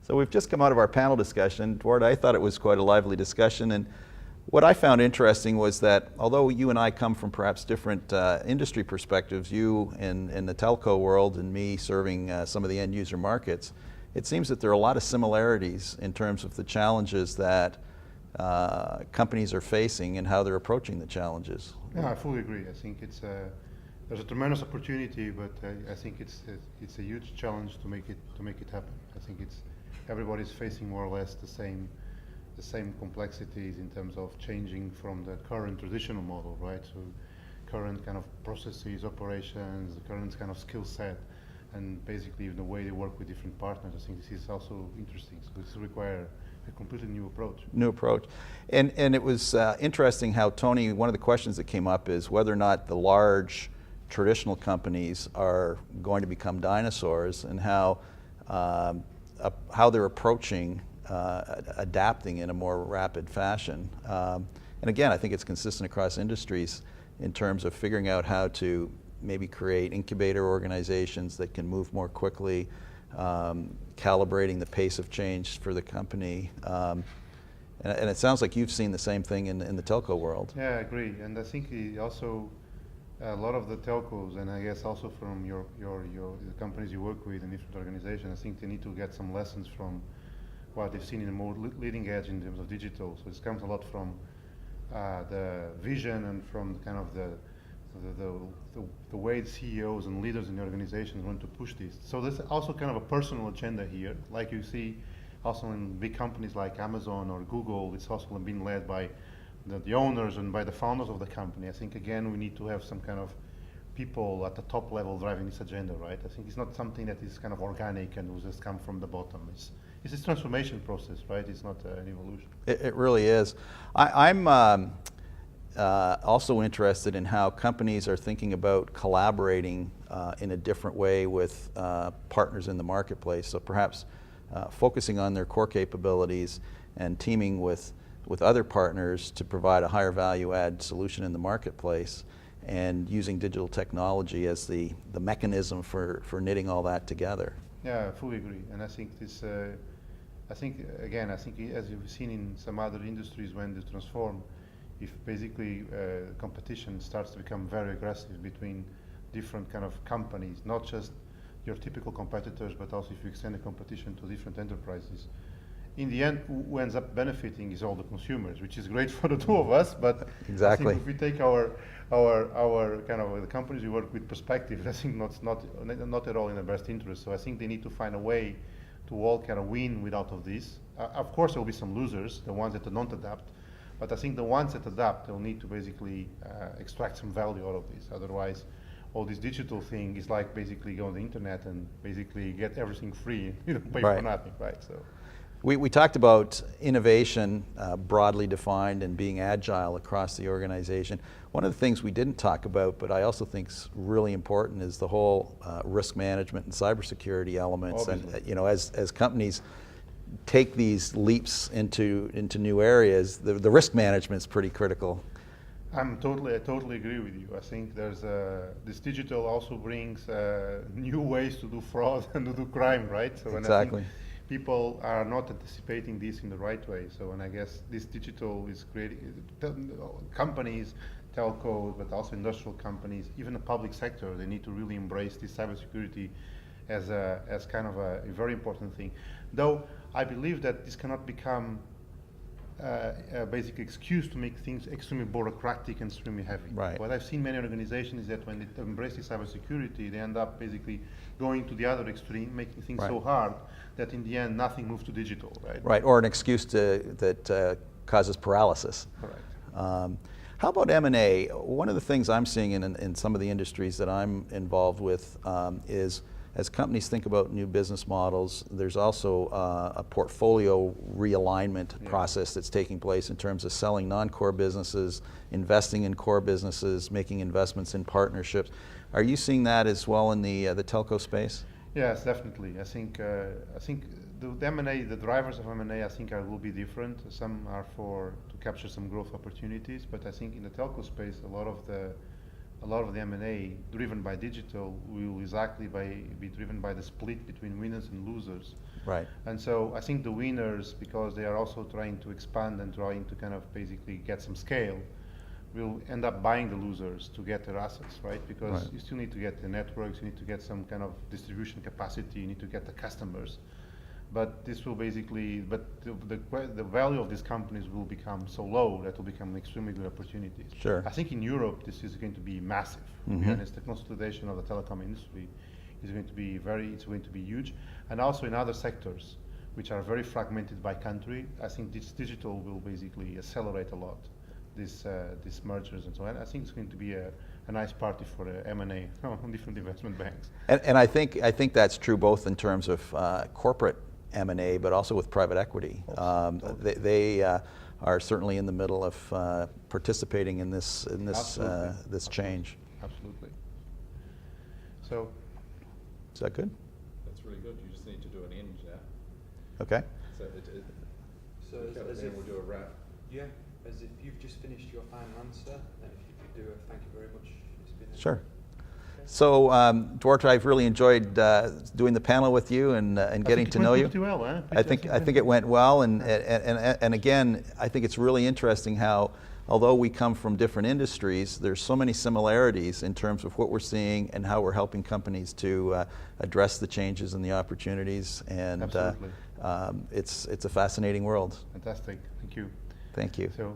So we've just come out of our panel discussion. Duarte, I thought it was quite a lively discussion, and what I found interesting was that although you and I come from perhaps different industry perspectives, you in the telco world and me serving some of the end user markets, it seems that there are a lot of similarities in terms of the challenges that companies are facing and how they're approaching the challenges. Yeah, I fully agree. I think there's a tremendous opportunity, but I think it's a huge challenge to make it happen. I think everybody's facing more or less the same complexities in terms of changing from the current traditional model, right? So current kind of processes, operations, the current kind of skill set, and basically the way they work with different partners. I think this is also interesting. So this requires a completely new approach. New approach. And it was interesting how Tony, one of the questions that came up is whether or not the large traditional companies are going to become dinosaurs, and how they're approaching adapting in a more rapid fashion. And again, I think it's consistent across industries in terms of figuring out how to maybe create incubator organizations that can move more quickly, calibrating the pace of change for the company. And it sounds like you've seen the same thing in the telco world. Yeah, I agree. And I think also a lot of the telcos, and I guess also from the companies you work with in different organizations, I think they need to get some lessons from what they've seen in the more leading edge in terms of digital. So it comes a lot from the vision and from kind of the way the CEOs and leaders in the organizations want to push this. So there's also kind of a personal agenda here, like you see also in big companies like Amazon or Google. It's also been led by the owners and by the founders of the company. I think again we need to have some kind of people at the top level driving this agenda, right? I think it's not something that is kind of organic and will just come from the bottom. It's a transformation process, right? It's not an evolution. It really is. I'm also interested in how companies are thinking about collaborating in a different way with partners in the marketplace. So perhaps focusing on their core capabilities and teaming with other partners to provide a higher value add solution in the marketplace, and using digital technology as the mechanism for knitting all that together. Yeah, I fully agree. And I think I think as you've seen in some other industries when they transform, if basically competition starts to become very aggressive between different kind of companies, not just your typical competitors, but also if you extend the competition to different enterprises, in the end, who ends up benefiting is all the consumers, which is great for the two of us. But exactly, I think if we take our kind of the companies we work with perspective, I think not at all in the best interest. So I think they need to find a way to all kind of win out of this. Of course, there will be some losers, the ones that don't adapt. But I think the ones that adapt, they'll need to basically extract some value out of this. Otherwise, all this digital thing is like basically go on the internet and basically get everything free, pay for nothing, right? So. We talked about innovation broadly defined and being agile across the organization. One of the things we didn't talk about, but I also think is really important, is the whole risk management and cybersecurity elements. Obviously. And as companies take these leaps into new areas, the risk management is pretty critical. I totally agree with you. I think this digital also brings new ways to do fraud and to do crime, right? So exactly. I think people are not anticipating this in the right way. So, and I guess this digital is creating companies, telcos, but also industrial companies, even the public sector. They need to really embrace this cybersecurity as kind of a very important thing. Though I believe that this cannot become a basic excuse to make things extremely bureaucratic and extremely heavy. Right. What I've seen many organizations is that when they embrace this cybersecurity, they end up basically going to the other extreme, making things so hard that in the end nothing moves to digital, right? Right, or an excuse that causes paralysis. Correct. How about M&A? One of the things I'm seeing in some of the industries that I'm involved with is, as companies think about new business models, there's also a portfolio realignment process that's taking place in terms of selling non-core businesses, investing in core businesses, making investments in partnerships. Are you seeing that as well in the telco space? Yes, definitely. I think the M&A, the drivers of M&A, I think will be different. Some are to capture some growth opportunities, but I think in the telco space, a lot a lot of the M&A driven by digital will exactly be driven by the split between winners and losers. Right. And so I think the winners, because they are also trying to expand and trying to kind of basically get some scale, will end up buying the losers to get their assets, right? Because Right. you still need to get the networks, you need to get some kind of distribution capacity, you need to get the customers. But this will basically, the value of these companies will become so low that will become extremely good opportunities. Sure. I think in Europe this is going to be massive. To be honest, the consolidation of the telecom industry is going to be it's going to be huge. And also in other sectors, which are very fragmented by country, I think this digital will basically accelerate a lot these mergers and so on. I think it's going to be a nice party for M&A on different investment banks. And I think that's true both in terms of corporate M&A, but also with private equity. Totally. They are certainly in the middle of participating in this this change. Absolutely. So, Is that good? That's really good. You just need to do an end now. Okay. So So as if, we'll do a wrap. yeah, as if you've just finished your final answer, then if you could do a thank you very much. It's been Sure. So, Duarte, I've really enjoyed doing the panel with you and getting to know you. Pretty well, huh? I think it went well, and again, I think it's really interesting how, although we come from different industries, there's so many similarities in terms of what we're seeing and how we're helping companies to address the changes and the opportunities. And Absolutely. it's a fascinating world. Fantastic. Thank you. Thank you. So